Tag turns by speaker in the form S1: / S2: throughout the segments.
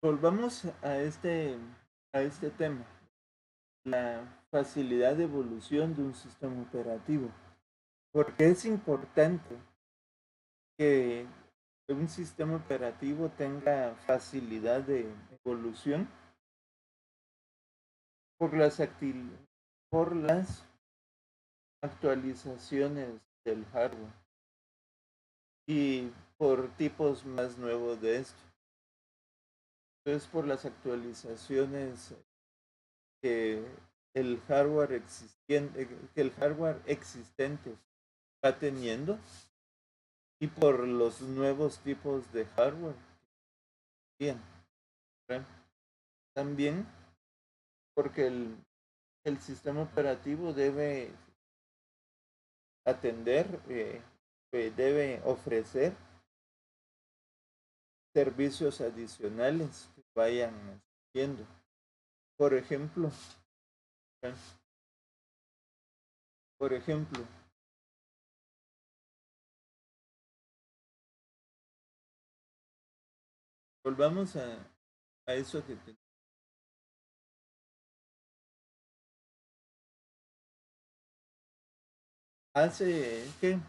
S1: Volvamos a este tema, la facilidad de evolución de un sistema operativo. Porque es importante que un sistema operativo tenga facilidad de evolución por por las actualizaciones del hardware y por tipos más nuevos de esto. Entonces, por las actualizaciones que que el hardware existente va teniendo y por los nuevos tipos de hardware. Bien, también porque el sistema operativo debe atender, debe ofrecer servicios adicionales que vayan viendo. Por ejemplo, ¿eh? por ejemplo, volvamos a eso que hace, ¿qué?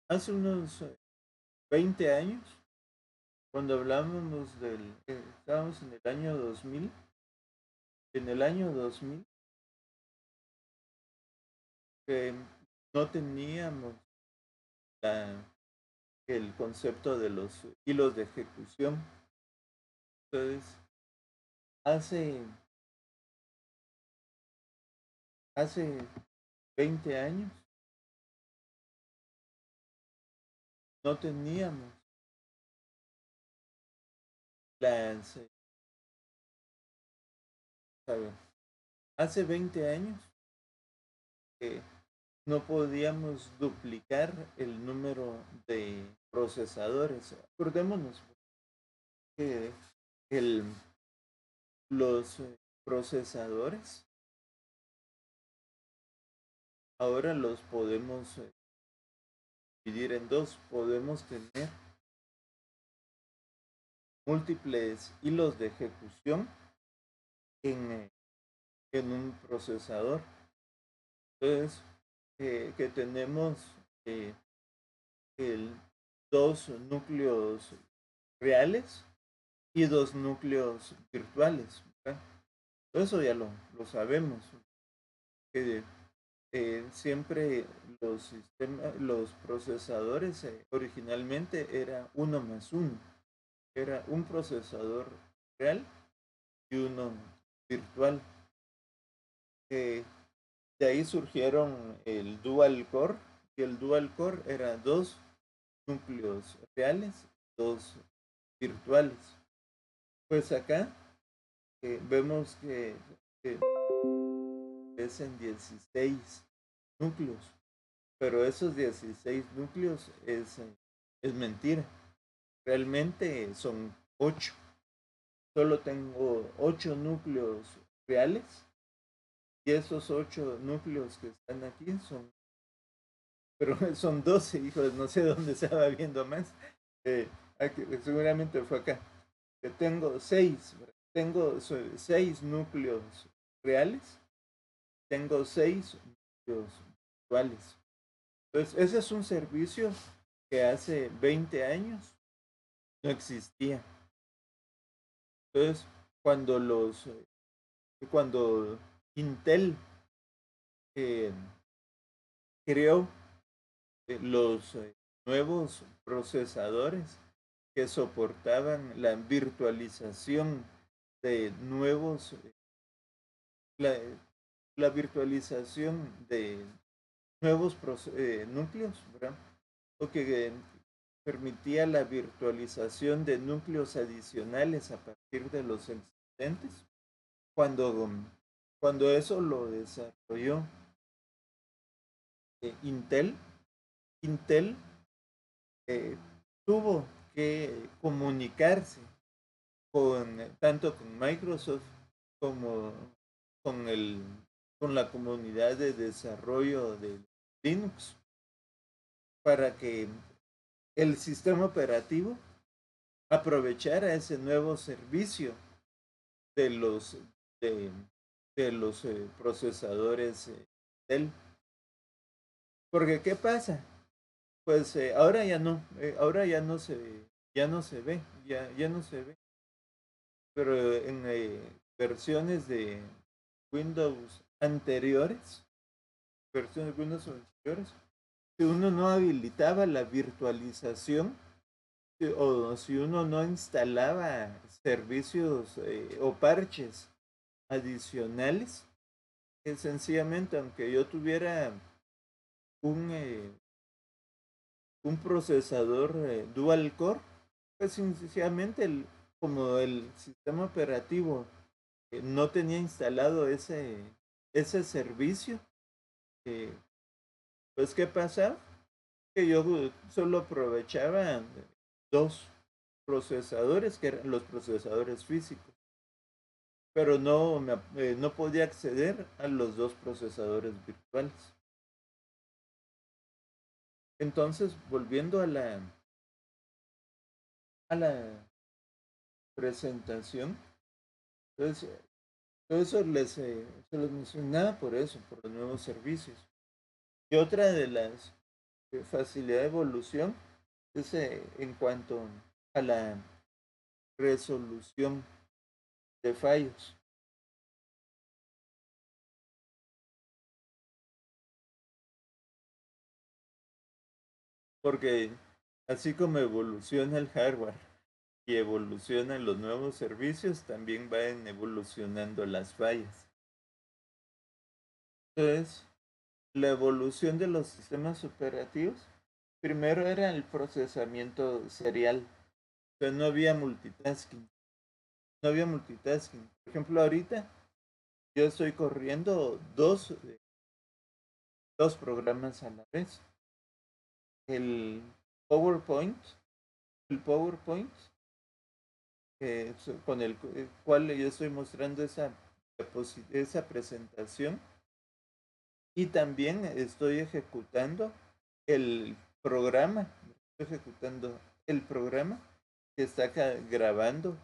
S1: Hace unos 20 años, cuando hablábamos estábamos en el año 2000, en el año 2000, que no teníamos el concepto de los hilos de ejecución. Entonces, hace, hace 20 años no teníamos las, hace 20 años que no podíamos duplicar el número de procesadores. Acordémonos que el, los procesadores ahora los podemos dividir en dos. Podemos tener múltiples hilos de ejecución en, en un procesador. Entonces, que tenemos eh, el, dos núcleos reales y dos núcleos virtuales. ¿verdad? Eso ya lo sabemos. Que siempre los procesadores originalmente era uno más uno. Era un procesador real y uno virtual. Eh, de ahí surgieron el dual core, y el dual core era dos núcleos reales, dos virtuales. Pues acá vemos que es en 16 núcleos, pero esos 16 núcleos es mentira. Realmente son 8. Solo tengo 8 núcleos reales y esos 8 núcleos que están aquí pero son 12 hijos, no sé dónde se va viendo más. Aquí, seguramente fue acá. Que tengo 6, tengo 6 núcleos reales, tengo 6 núcleos virtuales. Entonces, ese es un servicio que hace 20 años no existía. Entonces, cuando Intel eh, creó los nuevos procesadores que soportaban la virtualización de nuevos, la, la virtualización de nuevos núcleos, ¿verdad? O que permitía la virtualización de núcleos adicionales a partir de los existentes. Cuando, cuando eso lo desarrolló Intel, Intel eh, tuvo que comunicarse tanto con Microsoft como con con la comunidad de desarrollo de Linux para que el sistema operativo aprovechara ese nuevo servicio de de, de los procesadores Intel. Porque ¿qué pasa? Pues ahora ya no se ve, ya no se ve. Pero en versiones de Windows anteriores, versiones de Windows anteriores, si uno no habilitaba la virtualización o si uno no instalaba servicios o parches adicionales, sencillamente, aunque yo tuviera un, eh, un procesador dual core, pues sencillamente como el sistema operativo no tenía instalado ese servicio, eh, pues ¿qué pasaba? Que yo solo aprovechaba dos procesadores, que eran los procesadores físicos, pero no podía acceder a los dos procesadores virtuales. Entonces, volviendo a la presentación, entonces, todo eso se los mencionaba por eso, por los nuevos servicios. Y otra de las facilidades de evolución es en cuanto a la resolución de fallos. Porque así como evoluciona el hardware y evolucionan los nuevos servicios, también van evolucionando las fallas. Entonces, la evolución de los sistemas operativos, primero era el procesamiento serial. O sea, no había multitasking. No había multitasking. Por ejemplo, ahorita yo estoy corriendo dos programas a la vez. El PowerPoint, el PowerPoint, con el cual yo estoy mostrando esa presentación, y también estoy ejecutando el programa, ejecutando el programa que está grabando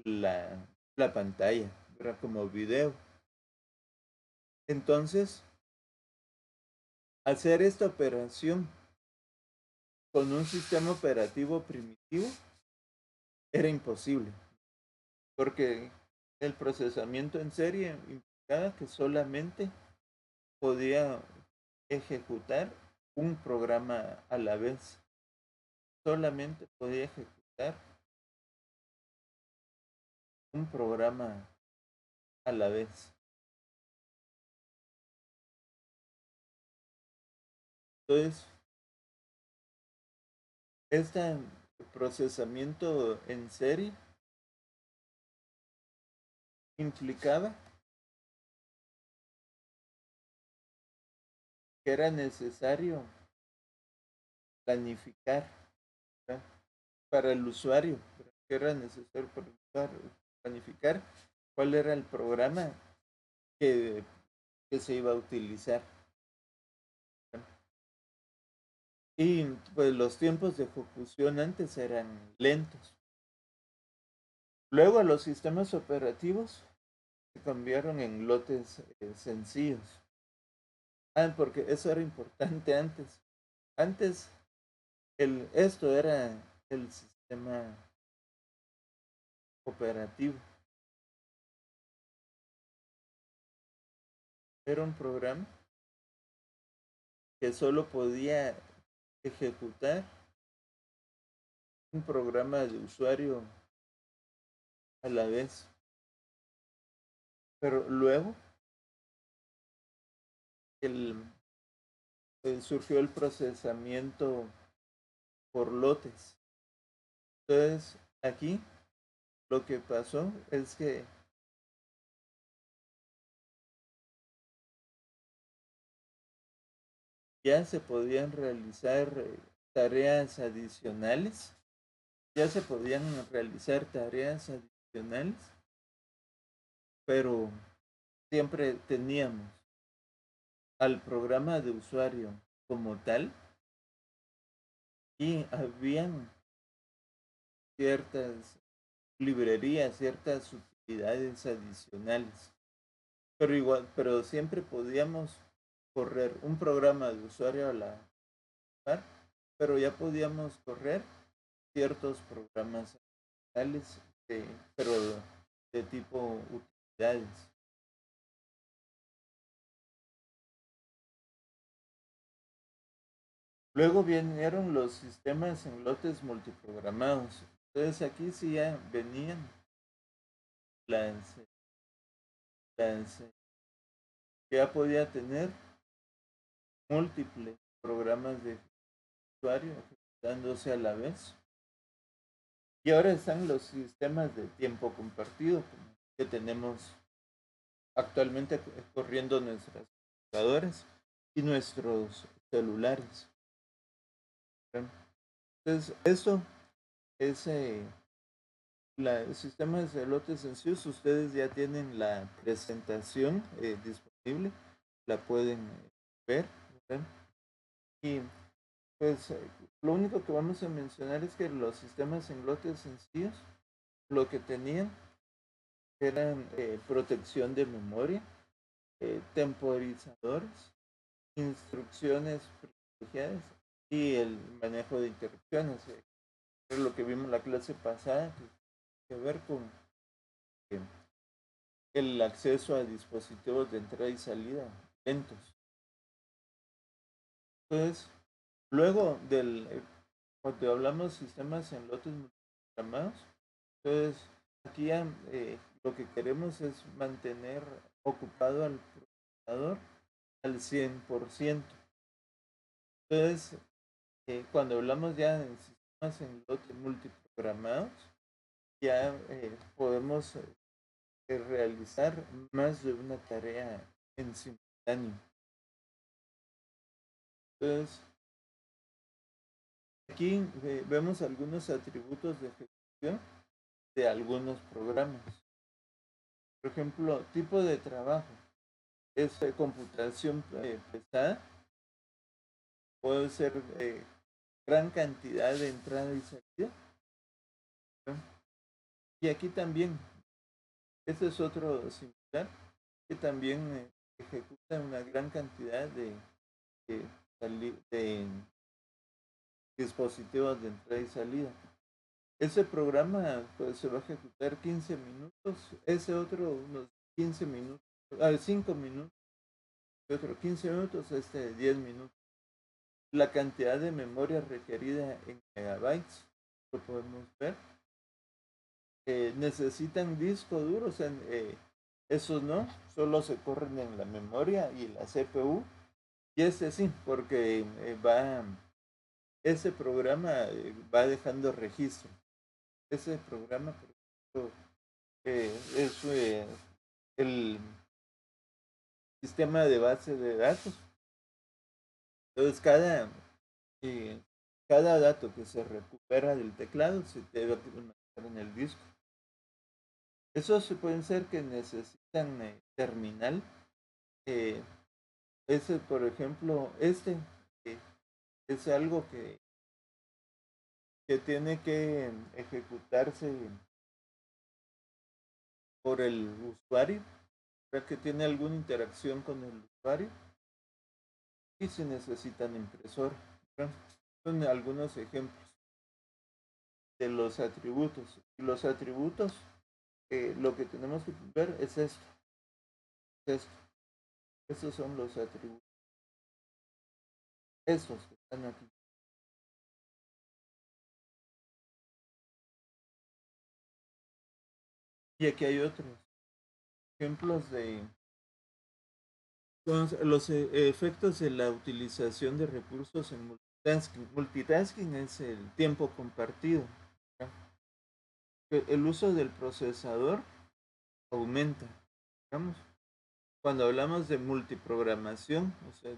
S1: la pantalla, como video. Entonces, hacer esta operación con un sistema operativo primitivo era imposible, porque el procesamiento en serie implicaba que solamente podía ejecutar un programa a la vez. Solamente podía ejecutar un programa a la vez. Entonces, este procesamiento en serie implicaba que era necesario planificar, ¿verdad? Para el usuario, que era necesario planificar cuál era el programa que, que se iba a utilizar. Y pues los tiempos de ejecución antes eran lentos. Luego los sistemas operativos se cambiaron en lotes sencillos. Porque eso era importante antes. Antes esto era el sistema operativo. Era un programa que solo podía ejecutar un programa de usuario a la vez. Pero luego el, surgió el procesamiento por lotes. Entonces, aquí lo que pasó es que ya se podían realizar tareas adicionales, ya se podían realizar tareas adicionales, pero siempre teníamos al programa de usuario como tal y habían ciertas librerías, ciertas utilidades adicionales. Pero igual, pero siempre podíamos correr un programa de usuario a la par, pero ya podíamos correr ciertos programas adicionales, pero de tipo utilidades. Luego vinieron los sistemas en lotes multiprogramados. Entonces aquí sí ya venían las, las que ya podía tener múltiples programas de usuario ejecutándose a la vez. Y ahora están los sistemas de tiempo compartido que tenemos actualmente corriendo nuestras computadoras y nuestros celulares. Entonces, eso es el sistema de lotes sencillos. Ustedes ya tienen la presentación disponible, la pueden ver, ¿verdad? Y pues lo único que vamos a mencionar es que los sistemas en lotes sencillos lo que tenían eran protección de memoria, temporizadores, instrucciones privilegiadas y el manejo de interrupciones. Es lo que vimos en la clase pasada, que tiene que ver con eh, el acceso a dispositivos de entrada y salida lentos. Entonces, luego cuando hablamos sistemas en lotes multiprogramados, entonces aquí ya, lo que queremos es mantener ocupado al procesador al 100%. Entonces, cuando hablamos ya de sistemas en lotes multiprogramados, ya podemos realizar más de una tarea en simultáneo. Entonces, aquí vemos algunos atributos de ejecución de algunos programas. Por ejemplo, tipo de trabajo. Es computación pesada. Puede ser gran cantidad de entrada y salida. Y aquí también, este es otro similar, que también ejecuta una gran cantidad de dispositivos de entrada y salida. Ese programa pues, se va a ejecutar 15 minutos, ese otro unos 15 minutos, 5 minutos, otro 15 minutos, 10 minutos. La cantidad de memoria requerida en megabytes, lo podemos ver. Necesitan disco duro, o sea, esos no, solo se corren en la memoria y la CPU. Y sí, porque ese programa va dejando registro. Ese programa, por ejemplo, es el sistema de base de datos. Entonces, cada dato que se recupera del teclado se debe almacenar en el disco. Esos pueden ser que necesitan terminal. Ese, por ejemplo, es algo que tiene que ejecutarse por el usuario, para que tiene alguna interacción con el usuario y se necesitan impresor. Son algunos ejemplos de los atributos. Y los atributos, lo que tenemos que ver es esto. Estos son los atributos. Estos que están aquí. Y aquí hay otros ejemplos de los efectos de la utilización de recursos en multitasking. Multitasking es el tiempo compartido. El uso del procesador aumenta. Digamos, cuando hablamos de multiprogramación, o sea,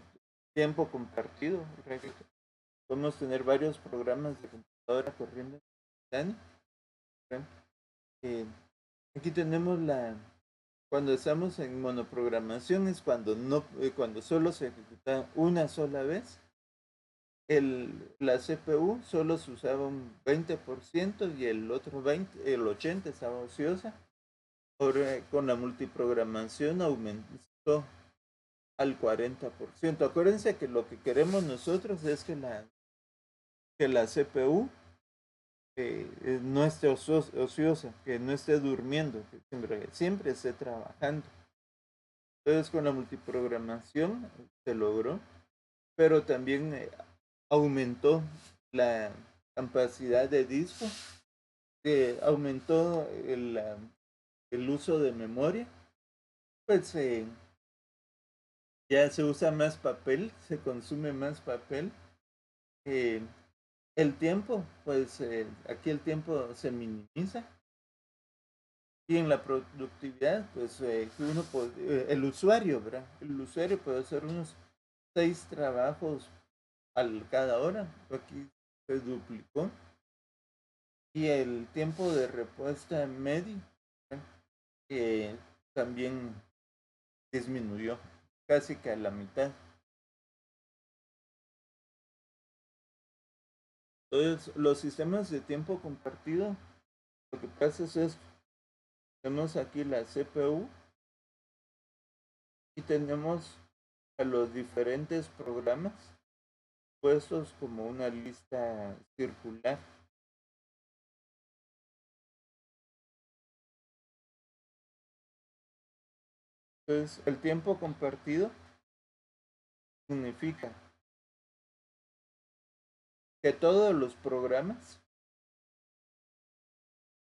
S1: tiempo compartido, podemos tener varios programas de computadora corriendo en simultáneo. Aquí tenemos cuando estamos en monoprogramación es cuando solo se ejecuta una sola vez la CPU solo se usaba un 20% y el otro 80% estaba ociosa. Ahora con la multiprogramación aumentó al 40%. Acuérdense que lo que queremos nosotros es que la CPU no esté ociosa, que no esté durmiendo, que siempre esté trabajando. Entonces con la multiprogramación se logró, pero también aumentó la capacidad de disco, aumentó el uso de memoria, pues ya se usa más papel, se consume más papel. eh, el tiempo, pues aquí el tiempo se minimiza. Y en la productividad, pues el usuario, ¿verdad? El usuario puede hacer unos 6 trabajos cada hora. Aquí se duplicó. Y el tiempo de respuesta medio también disminuyó casi que a la mitad. Entonces, los sistemas de tiempo compartido, lo que pasa es esto. Tenemos aquí la CPU y tenemos a los diferentes programas puestos como una lista circular. Entonces, el tiempo compartido significa que todos los programas,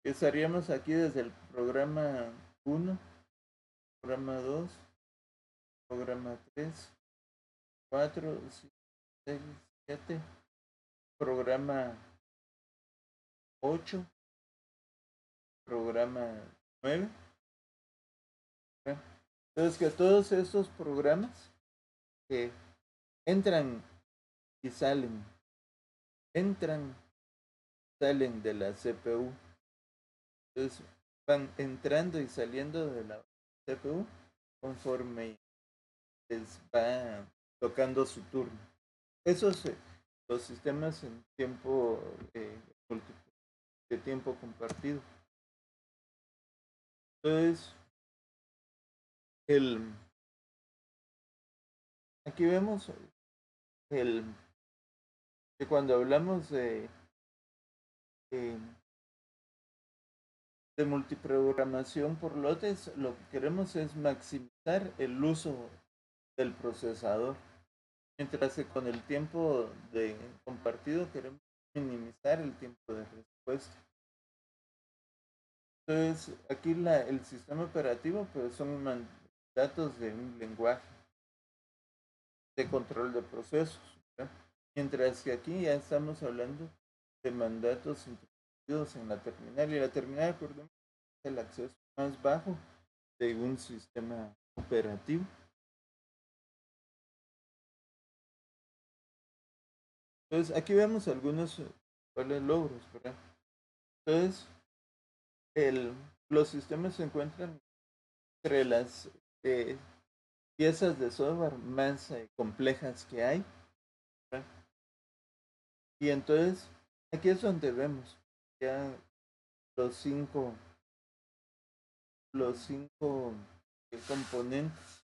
S1: estaríamos aquí desde el programa 1, programa 2, programa 3, 4, 5, 6, 7, programa 8, programa 9. Entonces, que todos estos programas que entran y entran, salen de la CPU. Entonces, van entrando y saliendo de la CPU conforme les va tocando su turno. Esos los sistemas en tiempo de tiempo compartido. Entonces, aquí vemos que cuando hablamos eh, de multiprogramación por lotes, lo que queremos es maximizar el uso del procesador, mientras que con el tiempo de compartido queremos minimizar el tiempo de respuesta. Entonces, aquí el sistema operativo pues son datos de un lenguaje de control de procesos, ¿verdad? Mientras que aquí ya estamos hablando de mandatos introducidos en la terminal, y la terminal, recordemos, es el acceso más bajo de un sistema operativo. Entonces, aquí vemos algunos logros, ¿verdad? Entonces, los sistemas se encuentran entre las piezas de software más complejas que hay, ¿verdad? Y entonces, aquí es donde vemos ya los cinco, los cinco componentes.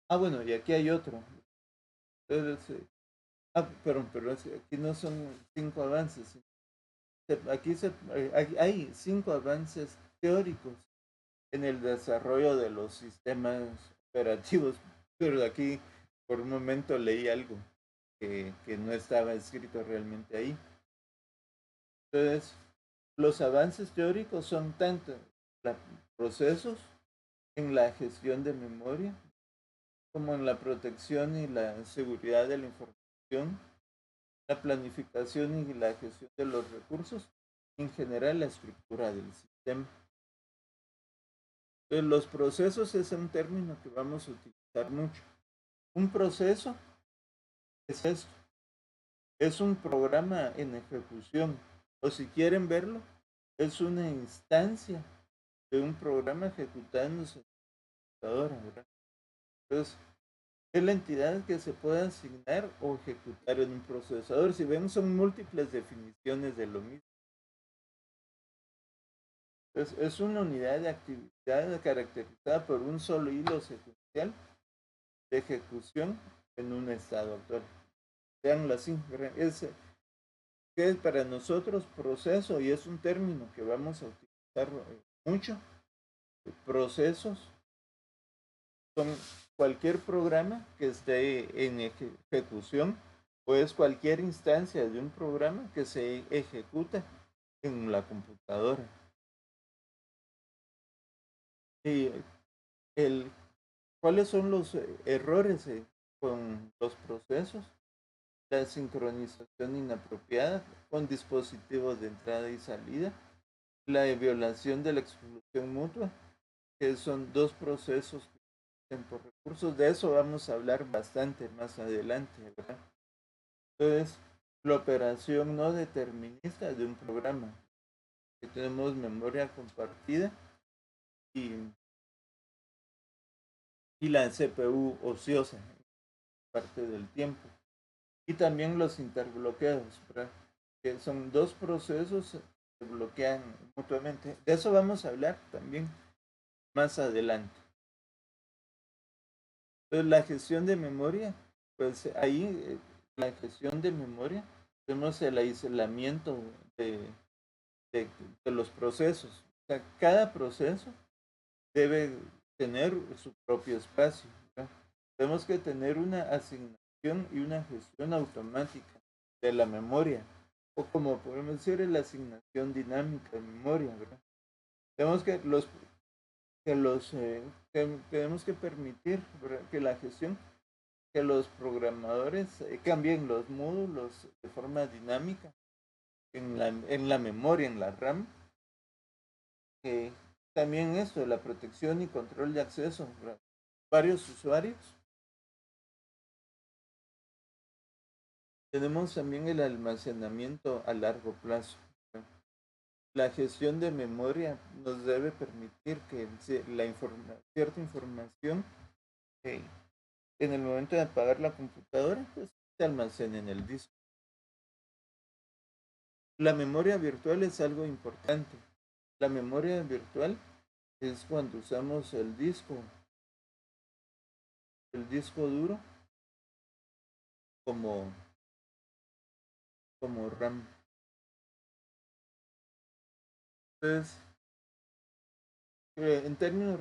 S1: Bueno, y aquí hay otro. Entonces, pero aquí no son 5 avances. Aquí hay 5 avances teóricos en el desarrollo de los sistemas operativos, pero aquí por un momento leí algo que no estaba escrito realmente ahí. Entonces, los avances teóricos son tanto procesos en la gestión de memoria, como en la protección y la seguridad de la información, la planificación y la gestión de los recursos, en general la estructura del sistema. Entonces, los procesos es un término que vamos a utilizar mucho. Un proceso es esto, es un programa en ejecución, o si quieren verlo, es una instancia de un programa ejecutándose en la computadora, ¿verdad? Entonces, es la entidad que se puede asignar o ejecutar en un procesador. Si ven, son múltiples definiciones de lo mismo. Es una unidad de actividad caracterizada por un solo hilo secuencial de ejecución en un estado actual. Veanlo así, que es para nosotros proceso, y es un término que vamos a utilizar mucho. Procesos son cualquier programa que esté en ejecución, o es cualquier instancia de un programa que se ejecuta en la computadora. Y ¿cuáles son los errores con los procesos? La sincronización inapropiada con dispositivos de entrada y salida, la violación de la exclusión mutua, que son dos procesos que por recursos. De eso vamos a hablar bastante más adelante, ¿verdad? Entonces, la operación no determinista de un programa, que tenemos memoria compartida y, y la CPU ociosa parte del tiempo. Y también los interbloqueos, ¿verdad? Que son dos procesos que bloquean mutuamente. De eso vamos a hablar también más adelante. Entonces, la gestión de memoria, pues ahí la gestión de memoria, tenemos el aislamiento de, de los procesos. O sea, cada proceso debe tener su propio espacio, ¿verdad? Tenemos que tener una asignación y una gestión automática de la memoria, o como podemos decir, la asignación dinámica de memoria, ¿verdad? Tenemos tenemos que permitir, ¿verdad?, que la gestión, que los programadores cambien los módulos de forma dinámica en la memoria, en la RAM. También esto, la protección y control de acceso, ¿verdad?, varios usuarios. Tenemos también el almacenamiento a largo plazo. La gestión de memoria nos debe permitir que cierta información, en el momento de apagar la computadora, pues se almacene en el disco. La memoria virtual es algo importante. La memoria virtual es cuando usamos el disco duro como, como RAM. Entonces, en términos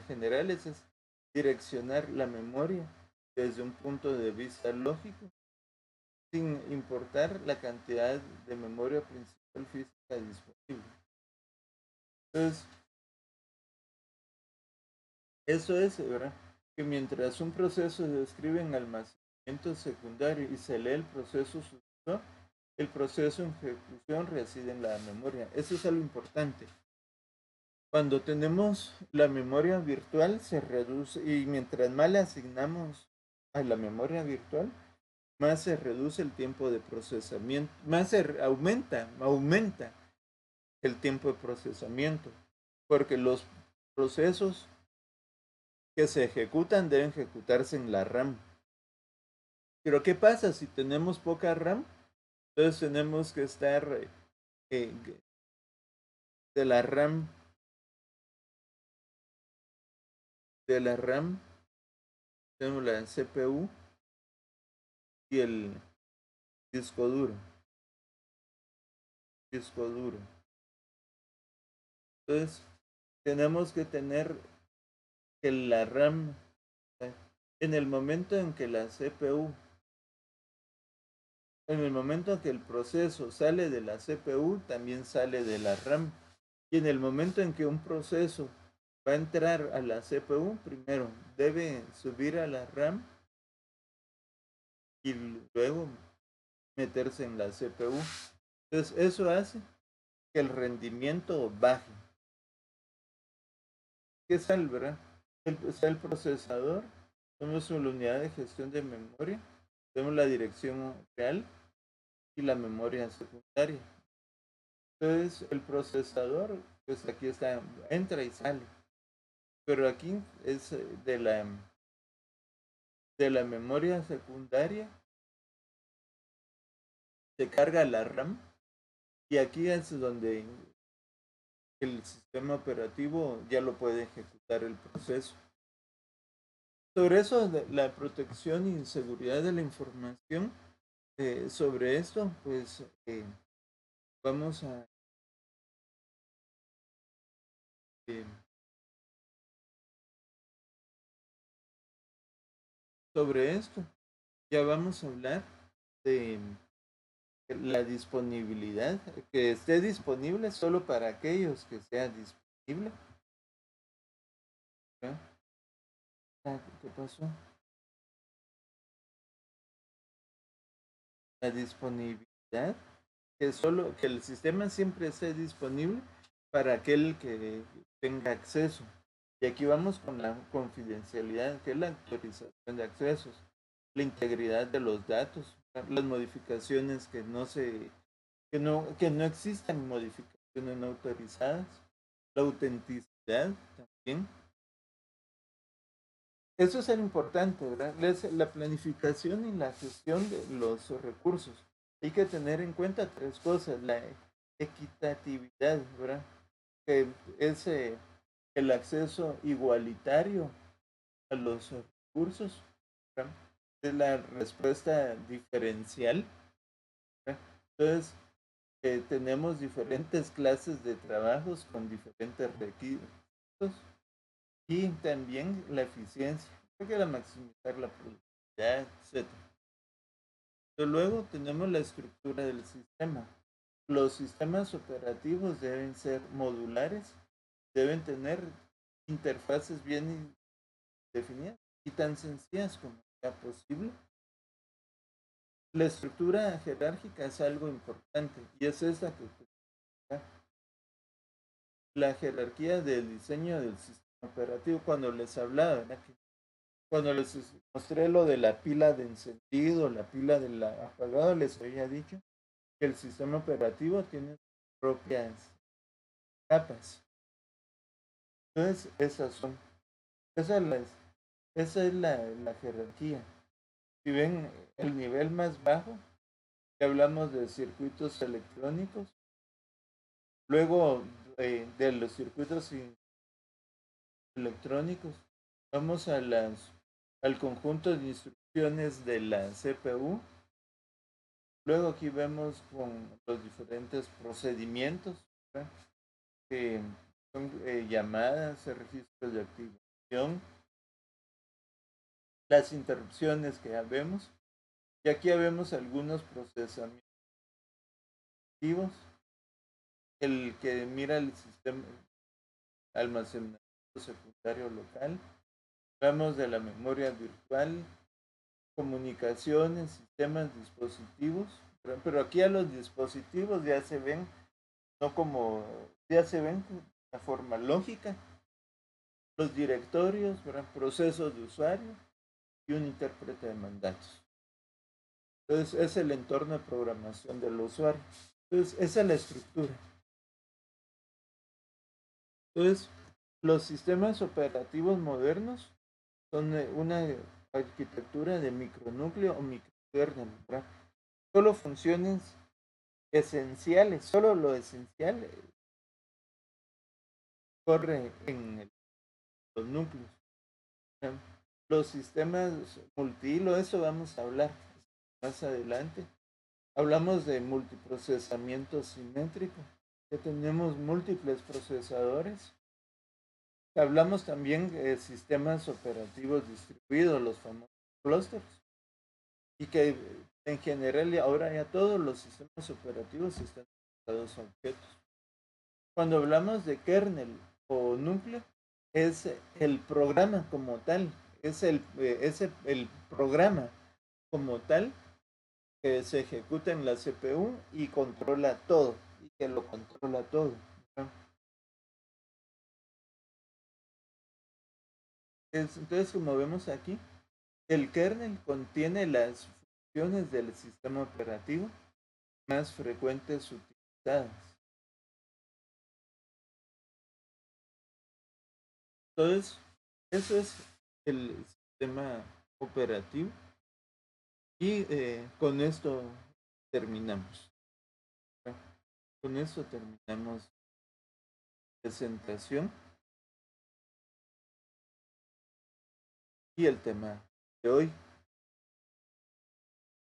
S1: generales, es direccionar la memoria desde un punto de vista lógico, sin importar la cantidad de memoria principal física disponible. Entonces, eso es, ¿verdad?, que mientras un proceso se describe en almacenamiento secundario y se lee el proceso sucesor, el proceso en ejecución reside en la memoria. Eso es algo importante. Cuando tenemos la memoria virtual se reduce, y mientras más le asignamos a la memoria virtual, más se reduce el tiempo de procesamiento, más aumenta el tiempo de procesamiento, porque los procesos que se ejecutan deben ejecutarse en la RAM. Pero ¿qué pasa si tenemos poca RAM? Entonces tenemos que estar eh, de la RAM tenemos la CPU y el disco duro. Entonces tenemos que tener que la RAM, en el momento en que la CPU, en el momento en que el proceso sale de la CPU, también sale de la RAM. Y en el momento en que un proceso va a entrar a la CPU, primero debe subir a la RAM y luego meterse en la CPU. Entonces eso hace que el rendimiento baje. ¿Qué es el, verdad? Está el procesador, tenemos la unidad de gestión de memoria, tenemos la dirección real y la memoria secundaria. Entonces el procesador, pues aquí está, entra y sale. Pero aquí es de la memoria secundaria se carga la RAM y aquí es donde el sistema operativo ya lo puede ejecutar el proceso. Sobre eso, de la protección y seguridad de la información, sobre esto, pues vamos a... eh, sobre esto, ya vamos a hablar de la disponibilidad, que esté disponible solo para aquellos que sea disponible. ¿Ya? ¿Qué pasó? La disponibilidad, que el sistema siempre esté disponible para aquel que tenga acceso. Y aquí vamos con la confidencialidad, que es la autorización de accesos, la integridad de los datos, las modificaciones que no existan modificaciones no autorizadas, la autenticidad también. Eso es importante, ¿verdad? La planificación y la gestión de los recursos. Hay que tener en cuenta tres cosas: la equitatividad, ¿verdad? Que es el acceso igualitario a los recursos, ¿verdad? Es la respuesta diferencial, ¿verdad? Entonces, tenemos diferentes clases de trabajos con diferentes requisitos y también la eficiencia, hay que maximizar la productividad, etcétera. Pero luego tenemos la estructura del sistema. Los sistemas operativos deben ser modulares, deben tener interfaces bien definidas y tan sencillas como sea posible. La estructura jerárquica es algo importante y es esa que la jerarquía del diseño del sistema operativo. Cuando les hablaba, ¿verdad? Cuando les mostré lo de la pila de encendido, la pila de la apagado, les había dicho que el sistema operativo tiene sus propias capas. Entonces, esa es la, esa es la jerarquía. Si ven el nivel más bajo, que hablamos de circuitos electrónicos, luego de los circuitos electrónicos, vamos al conjunto de instrucciones de la CPU. Luego aquí vemos con los diferentes procedimientos, ¿verdad? Que son llamadas, registros de activación, las interrupciones que ya vemos. Y aquí ya vemos algunos procesamientos, el que mira el sistema almacenamiento secundario local. Hablamos de la memoria virtual, comunicaciones, sistemas, dispositivos. Pero aquí a los dispositivos ya se ven, no como, ya se ven de una forma lógica. Los directorios, ¿verdad? Procesos de usuario y un intérprete de mandatos. Entonces, es el entorno de programación del usuario. Entonces, esa es la estructura. Entonces, los sistemas operativos modernos son una arquitectura de micronúcleo o microkernel, ¿verdad? Solo funciones esenciales, solo lo esencial corre en los núcleos. ¿Verdad? Los sistemas multihilo, eso vamos a hablar más adelante. Hablamos de multiprocesamiento simétrico, que tenemos múltiples procesadores. Hablamos también de sistemas operativos distribuidos, los famosos clusters, y que en general ahora ya todos los sistemas operativos están orientados a objetos. Cuando hablamos de kernel o núcleo, es el programa como tal, es el programa como tal que se ejecuta en la CPU y controla todo, y que lo controla todo, ¿no? Entonces, como vemos aquí, el kernel contiene las funciones del sistema operativo más frecuentes utilizadas. Entonces, eso es el sistema operativo. Y con esto terminamos. Con esto terminamos la presentación y el tema de hoy.